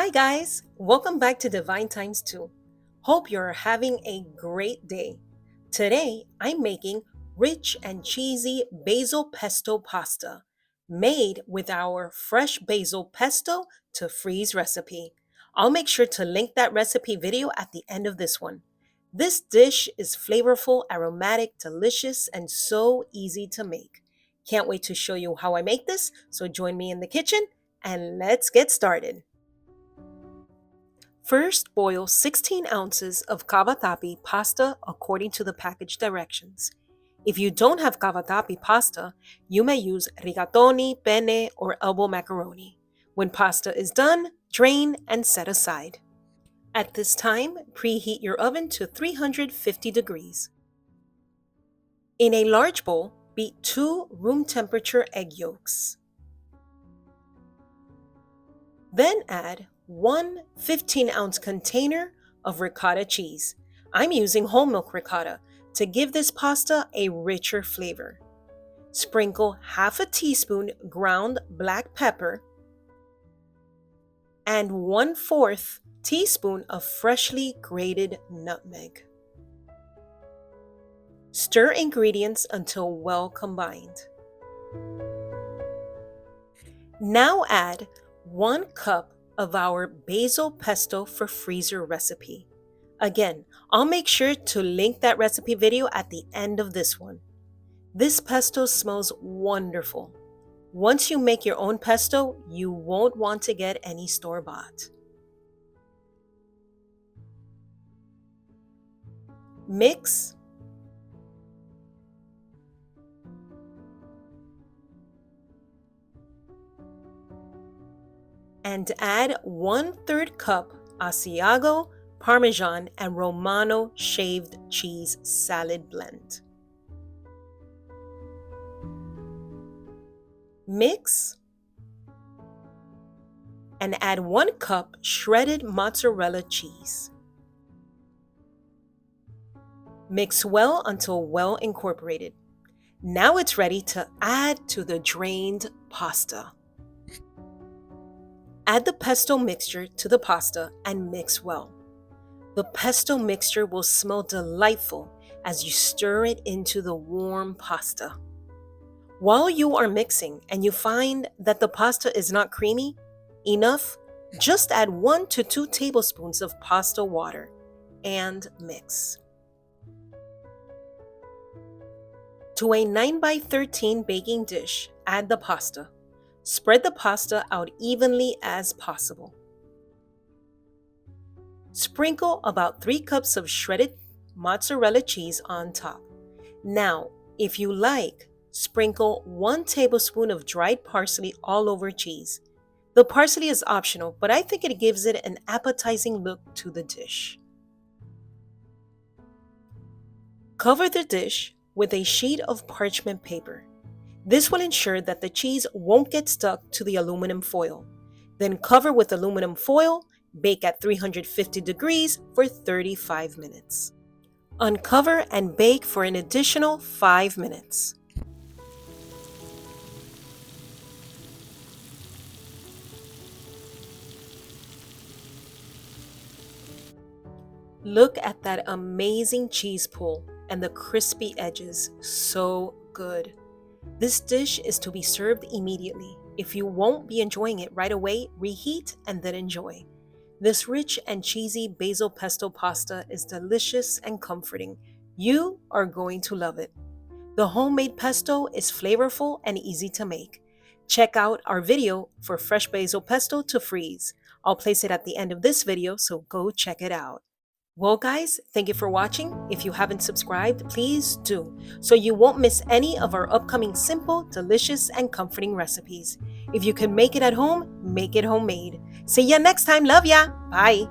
Hi guys, welcome back to Divine Times 2. Hope you're having a great day. Today I'm making rich and cheesy basil pesto pasta made with our fresh basil pesto to freeze recipe. I'll make sure to link that recipe video at the end of this one. This dish is flavorful, aromatic, delicious, and so easy to make. Can't wait to show you how I make this, so join me in the kitchen and let's get started. First, boil 16 ounces of cavatappi pasta according to the package directions. If you don't have cavatappi pasta, you may use rigatoni, penne, or elbow macaroni. When pasta is done, drain and set aside. At this time, preheat your oven to 350 degrees. In a large bowl, beat 2 room temperature egg yolks. Then add 1 15-ounce container of ricotta cheese. I'm using whole milk ricotta to give this pasta a richer flavor. Sprinkle half a teaspoon ground black pepper and 1/4 teaspoon of freshly grated nutmeg. Stir ingredients until well combined. Now add 1 cup of our basil pesto for freezer recipe. Again, I'll make sure to link that recipe video at the end of this one. This pesto smells wonderful. Once you make your own pesto, you won't want to get any store-bought. Mix. And add 1/3 cup Asiago, Parmesan, and Romano shaved cheese salad blend. Mix and add 1 cup shredded mozzarella cheese. Mix well until well incorporated. Now it's ready to add to the drained pasta. Add the pesto mixture to the pasta and mix well. The pesto mixture will smell delightful as you stir it into the warm pasta. While you are mixing and you find that the pasta is not creamy enough, just add 1 to 2 tablespoons of pasta water and mix. To a 9x13 baking dish, add the pasta. Spread the pasta out evenly as possible. Sprinkle about 3 cups of shredded mozzarella cheese on top. Now, if you like, sprinkle 1 tablespoon of dried parsley all over cheese. The parsley is optional, but I think it gives it an appetizing look to the dish. Cover the dish with a sheet of parchment paper. This will ensure that the cheese won't get stuck to the aluminum foil. Then cover with aluminum foil, bake at 350 degrees for 35 minutes. Uncover and bake for an additional 5 minutes. Look at that amazing cheese pull and the crispy edges, so good. This dish is to be served immediately. If you won't be enjoying it right away, reheat and then enjoy. This rich and cheesy basil pesto pasta is delicious and comforting. You are going to love it. The homemade pesto is flavorful and easy to make. Check out our video for fresh basil pesto to freeze. I'll place it at the end of this video, so go check it out. Well guys, thank you for watching. If you haven't subscribed, please do, so you won't miss any of our upcoming simple, delicious, and comforting recipes. If you can make it at home, make it homemade. See ya next time. Love ya. Bye.